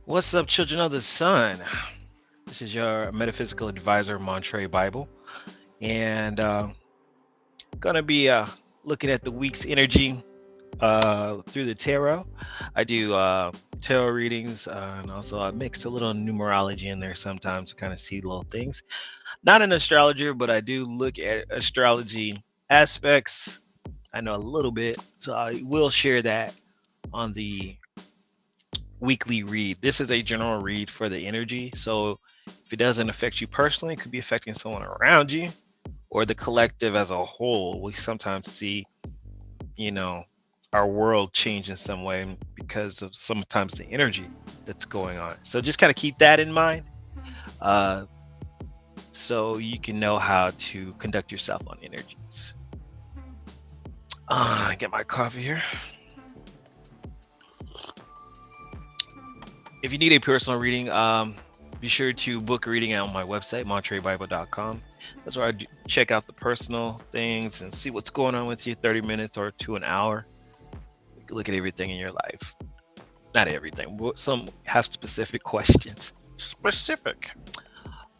What's up, children of the sun? This is your metaphysical advisor, Montre Bible, and gonna be looking at the week's energy through the tarot. I do tarot readings, and also I mix a little numerology in there sometimes to kind of see little things. Not an astrologer, but I do look at astrology aspects. I know a little bit, so I will share that on the weekly read. This is a general read for the energy. So if it doesn't affect you personally, it could be affecting someone around you or the collective as a whole. We sometimes see, you know, our world change in some way because of sometimes the energy that's going on. So just kind of keep that in mind. Uh, so you can know how to conduct yourself on energies. Get my coffee here. If you need a personal reading, be sure to book a reading on my website, MontreBible.com. That's where I check out the personal things and see what's going on with you, 30 minutes or to an hour. Look at everything in your life. Not everything. Some have specific questions. Specific.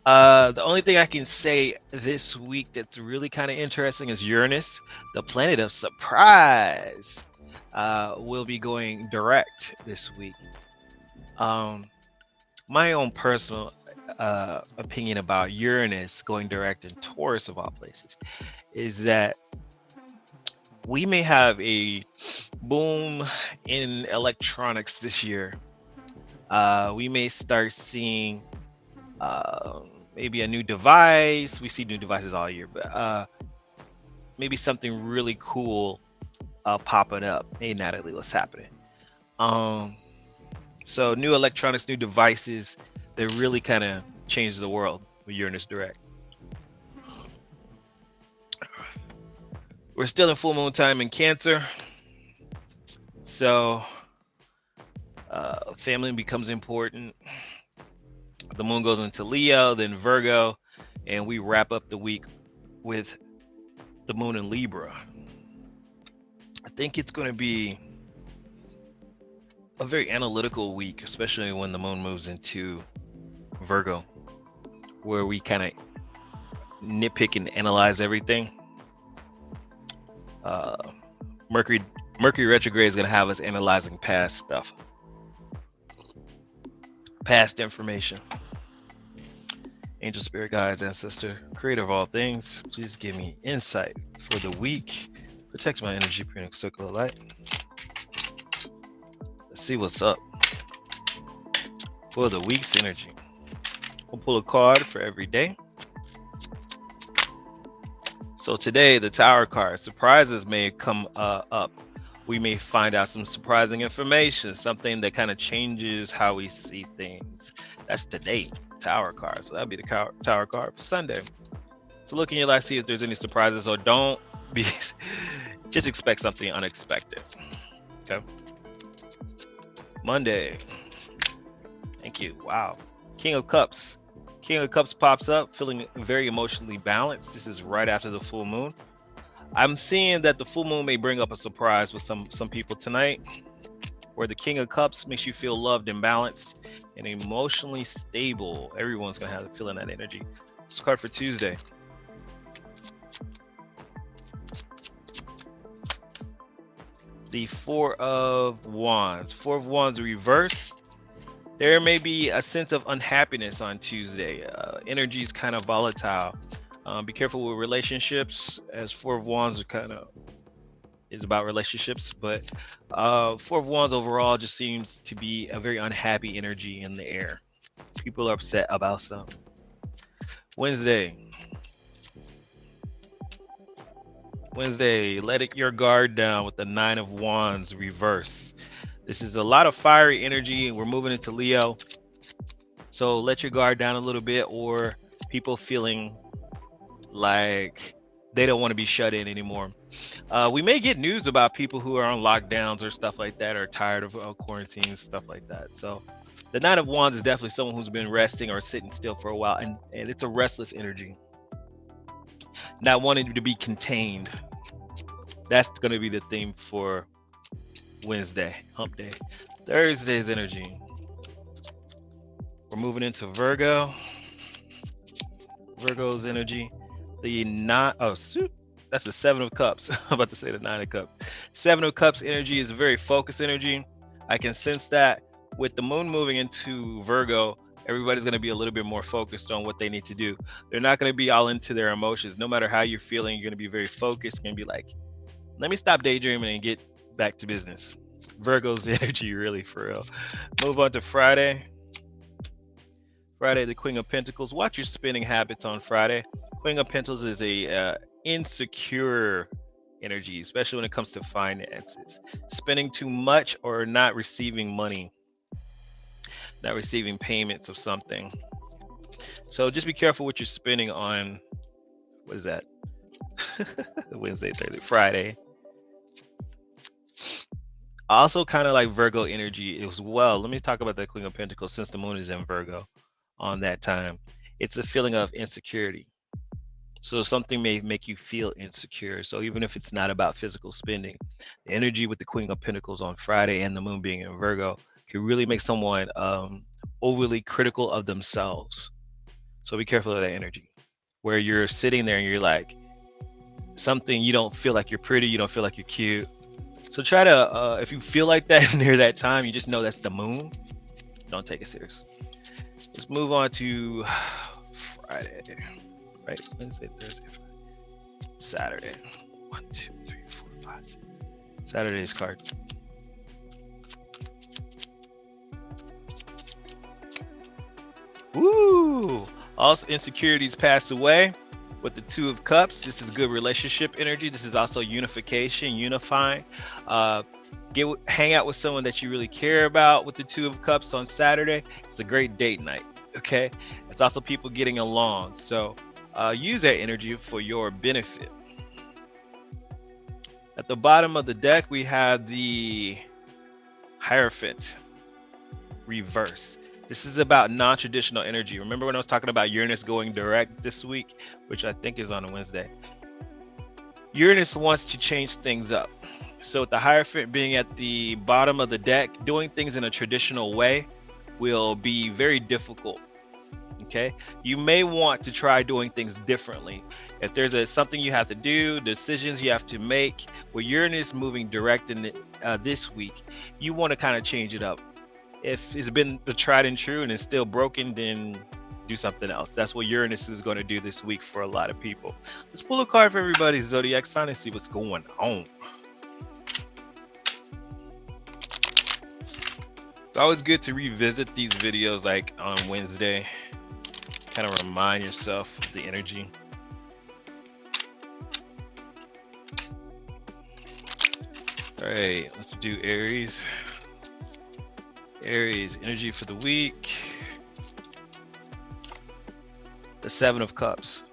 The only thing I can say this week that's really kind of interesting is Uranus, the planet of surprise, will be going direct this week. My own personal opinion about Uranus going direct in Taurus of all places is that we may have a boom in electronics this year. We may start seeing maybe a new device. We see new devices all year, but maybe something really cool popping up. Hey, Natalie, what's happening? So new electronics, new devices that really kind of change the world with Uranus direct. We're still in full moon time in Cancer. So family becomes important. The moon goes into Leo, then Virgo, and we wrap up the week with the moon in Libra. I think it's going to be a very analytical week, especially when the moon moves into Virgo, where we kind of nitpick and analyze everything. Mercury retrograde is going to have us analyzing past stuff, past information. Angel, spirit guides, ancestor, creator of all things, please give me insight for the week. Protect my energy, creating a circle of light. Let's see what's up for the week's energy. We'll pull a card for every day. So today, the Tower card. Surprises may come up. We may find out some surprising information, something that kind of changes how we see things. That's today, Tower card. So that'll be the Tower card for Sunday. So look in your life, see if there's any surprises, or don't be, just expect something unexpected. Okay. Monday. Thank you. Wow. King of Cups. King of Cups pops up, feeling very emotionally balanced. This is right after the full moon. I'm seeing that the full moon may bring up a surprise with some people tonight, where the King of Cups makes you feel loved and balanced and emotionally stable. Everyone's gonna have to feel in that energy. This card for Tuesday. The Four of Wands. Four of Wands reverse. There may be a sense of unhappiness on Tuesday. Energy is kind of volatile. Be careful with relationships, as Four of Wands is about relationships, but Four of Wands overall just seems to be a very unhappy energy in the air. People are upset about stuff. Wednesday, let your guard down with the Nine of Wands reverse. This is a lot of fiery energy. We're moving into Leo. So let your guard down a little bit, or people feeling like they don't want to be shut in anymore. We may get news about people who are on lockdowns or stuff like that, or tired of quarantine, stuff like that. So the Nine of Wands is definitely someone who's been resting or sitting still for a while, and it's a restless energy, not wanting to be contained. That's going to be the theme for Wednesday, hump day. Thursday's energy. We're moving into Virgo. Virgo's energy. That's the Seven of Cups. I'm about to say the Nine of Cups. Seven of Cups energy is a very focused energy. I can sense that with the moon moving into Virgo, everybody's going to be a little bit more focused on what they need to do. They're not going to be all into their emotions. No matter how you're feeling, you're going to be very focused. You're going to be like, let me stop daydreaming and get back to business. Virgo's energy, really, for real. Move on to Friday. Friday, the Queen of Pentacles. Watch your spending habits on Friday. Queen of Pentacles is a insecure energy, especially when it comes to finances. Spending too much or not receiving money, not receiving payments of something. So just be careful what you're spending on. What is that? Wednesday, Thursday, Friday. Also kind of like Virgo energy as well. Let me talk about the Queen of Pentacles since the moon is in Virgo on that time. It's a feeling of insecurity. So something may make you feel insecure. So even if it's not about physical spending, the energy with the Queen of Pentacles on Friday and the moon being in Virgo can really make someone overly critical of themselves. So be careful of that energy where you're sitting there and you're like, something, you don't feel like you're pretty, you don't feel like you're cute. So try to, if you feel like that near that time, you just know that's the moon. Don't take it serious. Let's move on to Friday. Right? Wednesday, Thursday, Friday. Saturday. 1, 2, 3, 4, 5, 6. Saturday's card. Woo! All insecurities passed away with the Two of Cups. This is good relationship energy. This is also unification, unifying. Hang out with someone that you really care about with the Two of Cups on Saturday. It's a great date night. Okay. It's also people getting along. So use that energy for your benefit. At the bottom of the deck, we have the Hierophant reverse. This is about non-traditional energy. Remember when I was talking about Uranus going direct this week, which I think is on a Wednesday? Uranus wants to change things up. So with the Hierophant being at the bottom of the deck, doing things in a traditional way will be very difficult. Okay, you may want to try doing things differently. If there's something you have to do, decisions you have to make, with Uranus moving direct in this week, you want to kind of change it up. If it's been the tried and true and it's still broken, then do something else. That's what Uranus is going to do this week for a lot of people. Let's pull a card for everybody's zodiac sign and see what's going on. It's always good to revisit these videos like on Wednesday. Kind of remind yourself of the energy. All right, let's do Aries. Aries, energy for the week. The Seven of Cups.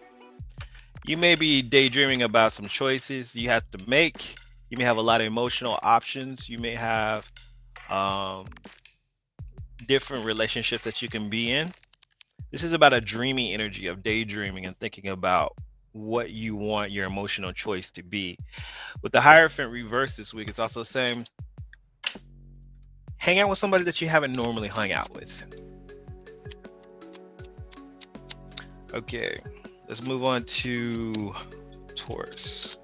You may be daydreaming about some choices you have to make. You may have a lot of emotional options. You may have different relationships that you can be in. This is about a dreamy energy of daydreaming and thinking about what you want your emotional choice to be. With the Hierophant reverse this week, it's also saying hang out with somebody that you haven't normally hung out with. Okay, let's move on to Taurus.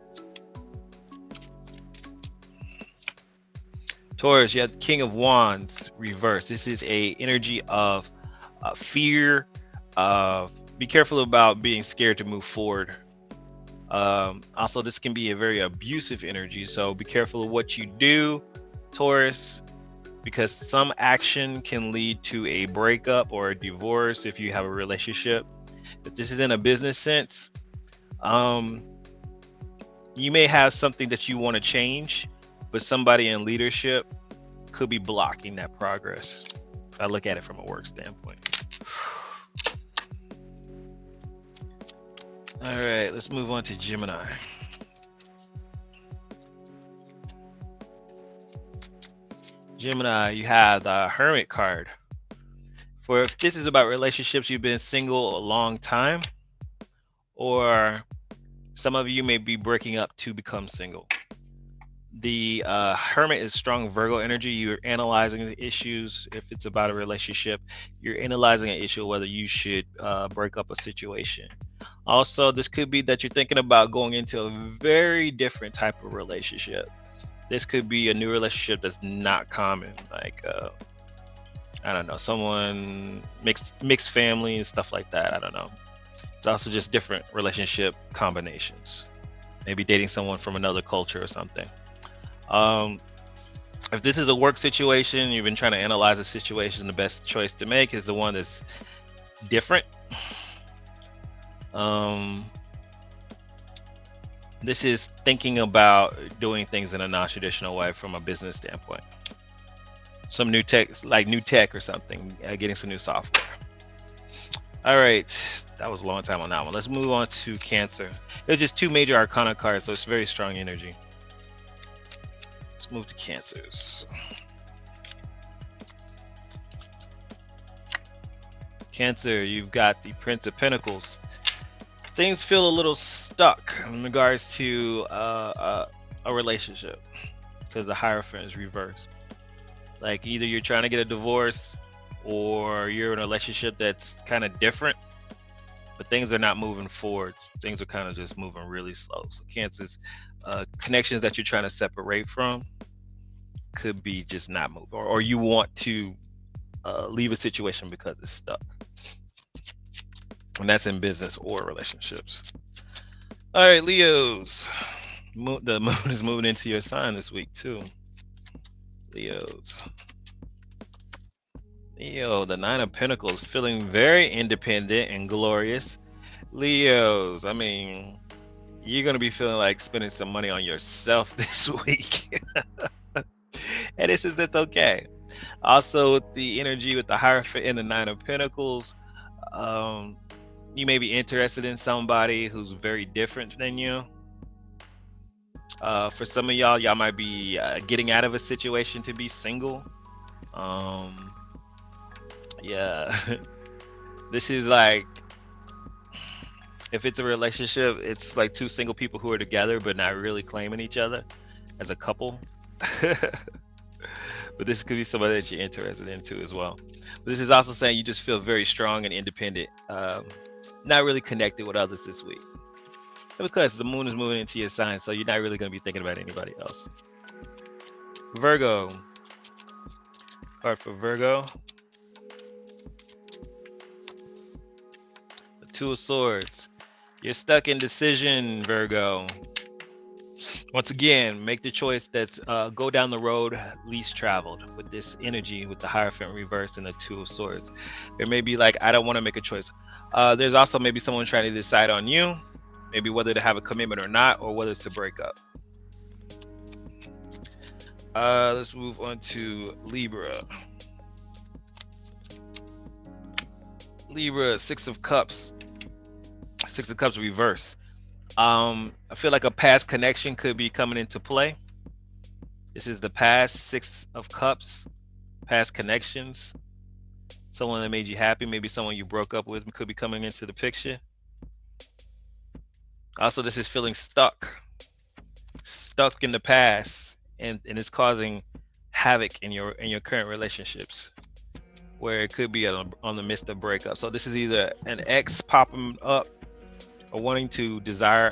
Taurus, you have the King of Wands reverse. This is a energy of fear. Be careful about being scared to move forward. Also, this can be a very abusive energy, so be careful of what you do, Taurus, because some action can lead to a breakup or a divorce if you have a relationship. If this is in a business sense, you may have something that you want to change, but somebody in leadership could be blocking that progress. If I look at it from a work standpoint. All right, let's move on to Gemini. Gemini, you have the Hermit card. For if this is about relationships, you've been single a long time, or some of you may be breaking up to become single. The Hermit is strong Virgo energy. You're analyzing the issues. If it's about a relationship, you're analyzing an issue, whether you should break up a situation. Also, this could be that you're thinking about going into a very different type of relationship. This could be a new relationship that's not common, like I don't know, someone mixed family and stuff like that. I don't know. It's also just different relationship combinations. Maybe dating someone from another culture or something. If this is a work situation, you've been trying to analyze the situation, the best choice to make is the one that's different. This is thinking about doing things in a non-traditional way from a business standpoint. Some new tech, like new tech or something, getting some new software. All right, that was a long time on that one. Let's move on to Cancer. There's just two major arcana cards, so it's very strong energy. Let's move to Cancers. Cancer, you've got the Prince of Pentacles. Things feel a little stuck in regards to a relationship because the Hierophant is reversed. Like either you're trying to get a divorce or you're in a relationship that's kind of different, but things are not moving forward. Things are kind of just moving really slow. So Cancer's connections that you're trying to separate from could be just not moving, or you want to leave a situation because it's stuck. And that's in business or relationships. All right, Leos. The moon is moving into your sign this week too. Leos. Leo, the Nine of Pentacles, feeling very independent and glorious. Leos, I mean, you're going to be feeling like spending some money on yourself this week. And this is, it's okay. Also, with the energy with the Hierophant and the Nine of Pentacles, you may be interested in somebody who's very different than you. For some of y'all might be getting out of a situation to be single. Yeah, this is like, if it's a relationship, it's like two single people who are together but not really claiming each other as a couple. But this could be somebody that you're interested in too as well. But this is also saying you just feel very strong and independent, not really connected with others this week. So because the moon is moving into your sign, so you're not really going to be thinking about anybody else. Virgo. Card for Virgo. The Two of Swords. You're stuck in decision, Virgo. Once again, make the choice that's go down the road least traveled with this energy with the Hierophant reversed and the Two of Swords. There may be like, I don't want to make a choice. There's also maybe someone trying to decide on you, maybe whether to have a commitment or not, or whether to break up. Let's move on to Libra. Libra, Six of Cups. Six of Cups reverse. I feel like a past connection could be coming into play. This is the past Six of Cups, past connections. Someone that made you happy, maybe someone you broke up with could be coming into the picture. Also, this is feeling stuck in the past, and it's causing havoc in your current relationships, where it could be on the midst of breakup. So this is either an ex popping up or wanting to desire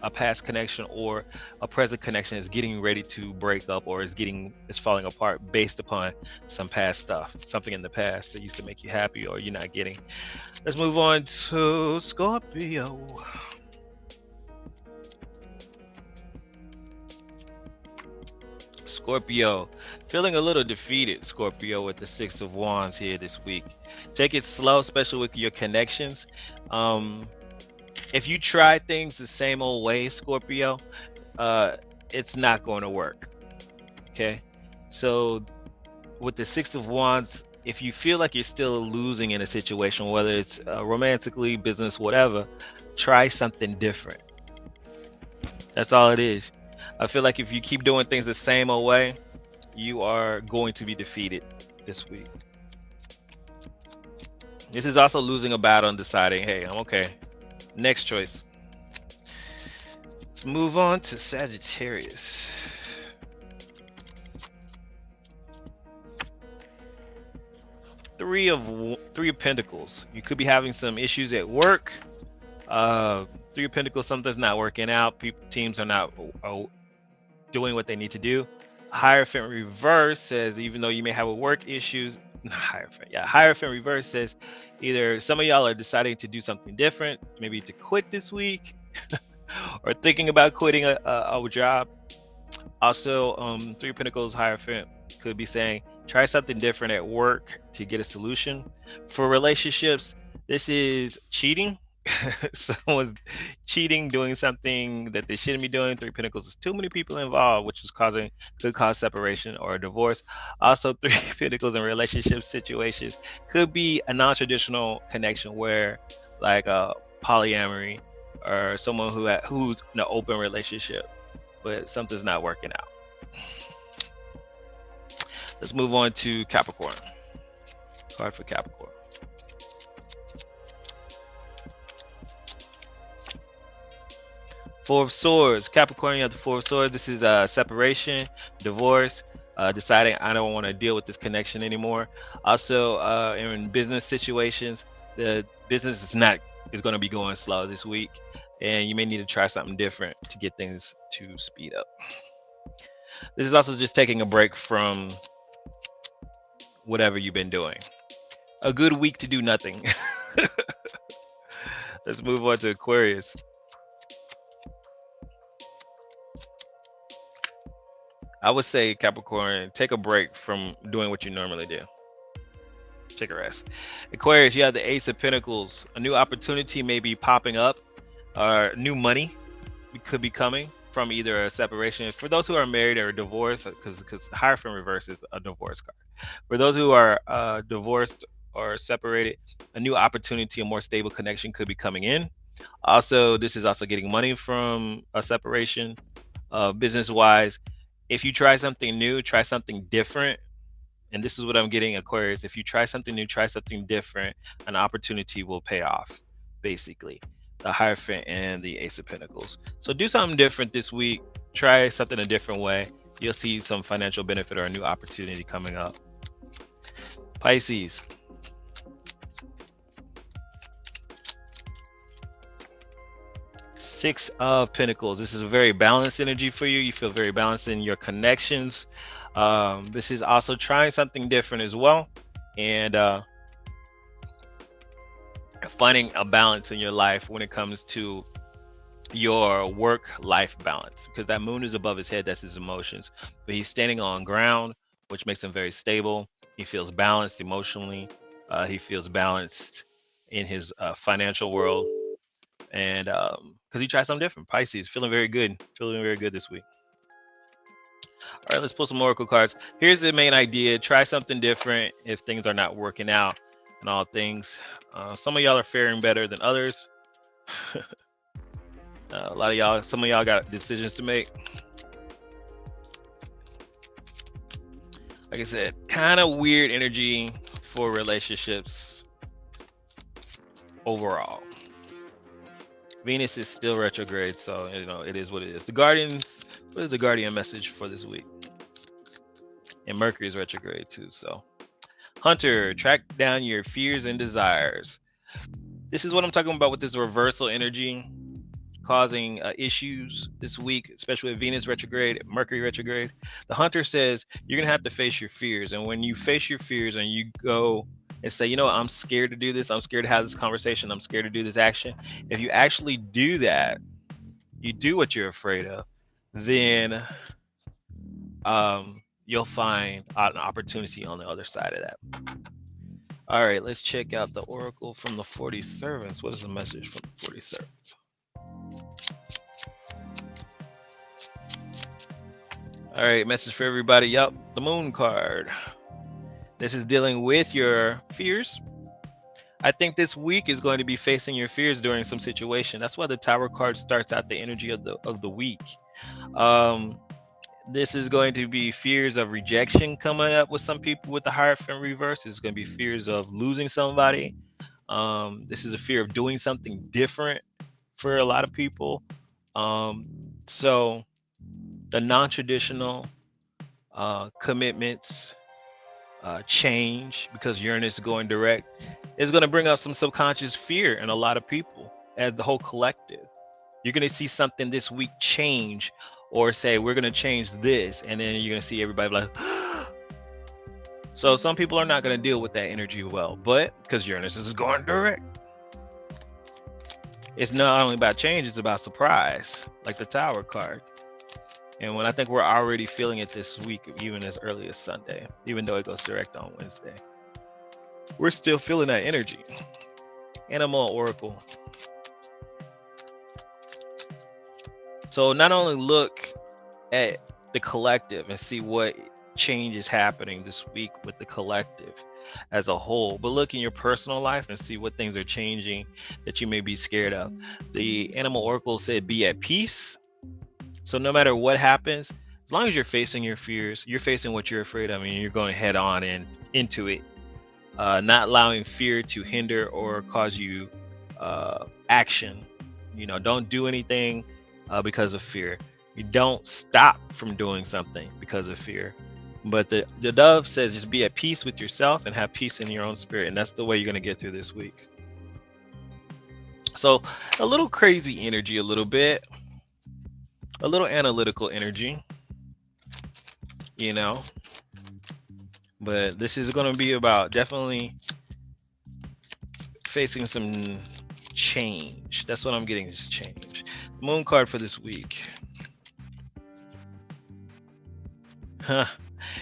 a past connection, or a present connection is getting ready to break up or is falling apart based upon some past stuff, something in the past that used to make you happy or you're not getting. Let's move on to Scorpio. Scorpio, feeling a little defeated, Scorpio, with the Six of Wands here this week. Take it slow, especially with your connections. If you try things the same old way, Scorpio, it's not going to work. Okay, so with the Six of Wands, if you feel like you're still losing in a situation, whether it's romantically, business, whatever, Try something different. That's all it is. I feel like if you keep doing things the same old way, you are going to be defeated this week. This is also losing a battle and deciding, hey, I'm okay. Next choice. Let's move on to Sagittarius. Three of Pentacles. You could be having some issues at work. Three of Pentacles, something's not working out. Teams are not doing what they need to do. Hierophant reverse says even though you may have work issues, Hierophant reverse says either some of y'all are deciding to do something different, maybe to quit this week, or thinking about quitting a job. Also, Three of Pentacles Hierophant could be saying try something different at work to get a solution. For relationships, this is cheating. Someone's cheating, doing something that they shouldn't be doing. Three of Pentacles is too many people involved, which could cause separation or a divorce. Also, Three of Pentacles in relationship situations could be a non-traditional connection where, like polyamory, or someone who's in an open relationship, but something's not working out. Let's move on to Capricorn. Card for Capricorn. Four of Swords. Capricorn, you have the Four of Swords. This is separation, divorce, deciding I don't want to deal with this connection anymore. Also, in business situations, the business is going to be going slow this week, and you may need to try something different to get things to speed up. This is also just taking a break from whatever you've been doing. A good week to do nothing. Let's move on to Aquarius. I would say, Capricorn, take a break from doing what you normally do. Take a rest. Aquarius, you have the Ace of Pentacles. A new opportunity may be popping up, or new money could be coming from either a separation. For those who are married or divorced, because Hierophant reverse is a divorce card. For those who are divorced or separated, a new opportunity, a more stable connection could be coming in. Also, this is also getting money from a separation. Business-wise, if you try something new, try something different, and this is what I'm getting, Aquarius. If you try something new, try something different, an opportunity will pay off, basically. The Hierophant and the Ace of Pentacles. So do something different this week. Try something a different way. You'll see some financial benefit or a new opportunity coming up. Pisces. Six of Pentacles. This is a very balanced energy for you. You feel very balanced in your connections. This is also trying something different as well, and finding a balance in your life when it comes to your work-life balance, because that moon is above his head. That's his emotions, but he's standing on ground, which makes him very stable. He feels balanced emotionally. He feels balanced in his financial world, and because he tried something different. Pisces, feeling very good this week. All right, let's pull some oracle cards. Here's the main idea: try something different if things are not working out and all things. Some of y'all are faring better than others. Some of y'all got decisions to make. Like I said, kind of weird energy for relationships overall. Venus is still retrograde, so it is what it is. The Guardians, what is the Guardian message for this week? And Mercury is retrograde too, so. Hunter, track down your fears and desires. This is what I'm talking about with this reversal energy causing issues this week, especially with Venus retrograde, Mercury retrograde. The Hunter says you're going to have to face your fears. And when you face your fears and you go and say, I'm scared to do this, I'm scared to have this conversation, I'm scared to do this action. If you actually do that, you do what you're afraid of, then you'll find an opportunity on the other side of that. All right, let's check out the oracle from the 40 servants. What is the message from the 40 servants? All right, message for everybody. Yep, the moon card. This is dealing with your fears. I think this week is going to be facing your fears during some situation. That's why the Tower card starts out the energy of the week. Um, this is going to be fears of rejection coming up with some people with the Hierophant reverse. It's going to be fears of losing somebody. This is a fear of doing something different for a lot of people. So the non-traditional commitments, change, because Uranus is going direct, is going to bring out some subconscious fear in a lot of people as the whole collective. You're going to see something this week change, or say we're going to change this, and then you're going to see everybody like so some people are not going to deal with that energy well, but because Uranus is going direct, it's not only about change, it's about surprise, like the Tower card. And when I think we're already feeling it this week, even as early as Sunday, even though it goes direct on Wednesday, we're still feeling that energy. Animal Oracle. So not only look at the collective and see what change is happening this week with the collective as a whole, but look in your personal life and see what things are changing that you may be scared of. The Animal Oracle said be at peace. So no matter what happens, as long as you're facing your fears, you're facing what you're afraid of, and you're going head on and into it, not allowing fear to hinder or cause you action. Don't do anything because of fear. You don't stop from doing something because of fear. But the dove says just be at peace with yourself and have peace in your own spirit, and that's the way you're going to get through this week. So a little crazy energy, a little bit, a little analytical energy, but this is going to be about definitely facing some change. That's what I'm getting, is change. Moon card for this week.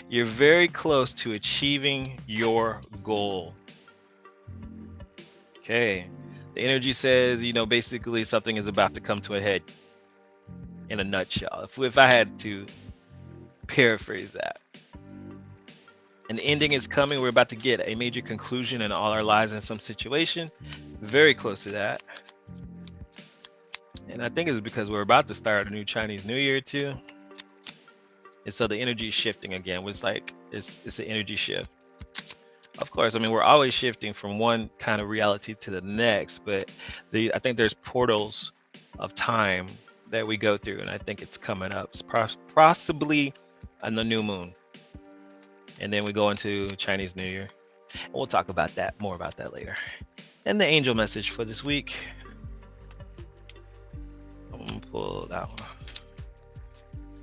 You're very close to achieving your goal. Okay. The energy says, basically something is about to come to a head, in a nutshell, if I had to paraphrase that. An ending is coming. We're about to get a major conclusion in all our lives in some situation. Very close to that. And I think it's because we're about to start a new Chinese New Year too. And so the energy is shifting again. It's like it's an energy shift. Of course, we're always shifting from one kind of reality to the next, but I think there's portals of time that we go through, and I think it's coming up. It's possibly on the new moon, and then we go into Chinese New Year, and we'll talk about that, more about that later. And the angel message for this week, I'm gonna pull that one.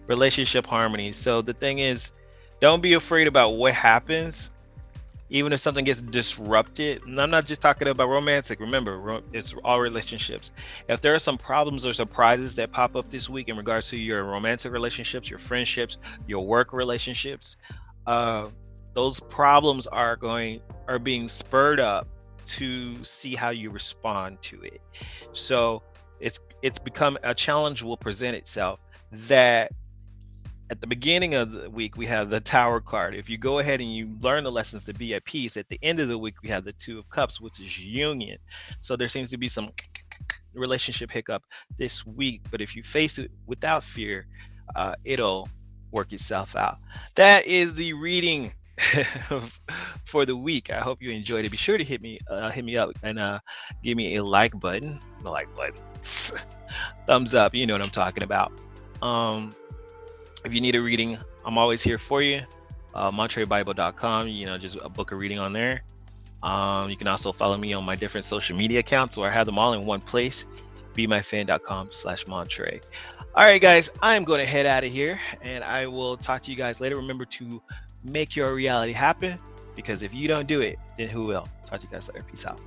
Relationship harmony. So the thing is, don't be afraid about what happens, even if something gets disrupted. And I'm not just talking about romantic. Remember, it's all relationships. If there are some problems or surprises that pop up this week in regards to your romantic relationships, your friendships, your work relationships, those problems are being spurred up to see how you respond to it. So it's become a challenge will present itself that at the beginning of the week, we have the Tower card. If you go ahead and you learn the lessons to be at peace, at the end of the week, we have the Two of Cups, which is union. So there seems to be some relationship hiccup this week, but if you face it without fear, it'll work itself out. That is the reading for the week. I hope you enjoyed it. Be sure to hit me up and give me a like button. The like button. Thumbs up. You know what I'm talking about. If you need a reading, I'm always here for you. MajorsOverall.com. Just book a reading on there. You can also follow me on my different social media accounts, where I have them all in one place. BeMyFan.com/Montre. All right, guys, I'm going to head out of here, and I will talk to you guys later. Remember to make your reality happen, because if you don't do it, then who will? Talk to you guys later. Peace out.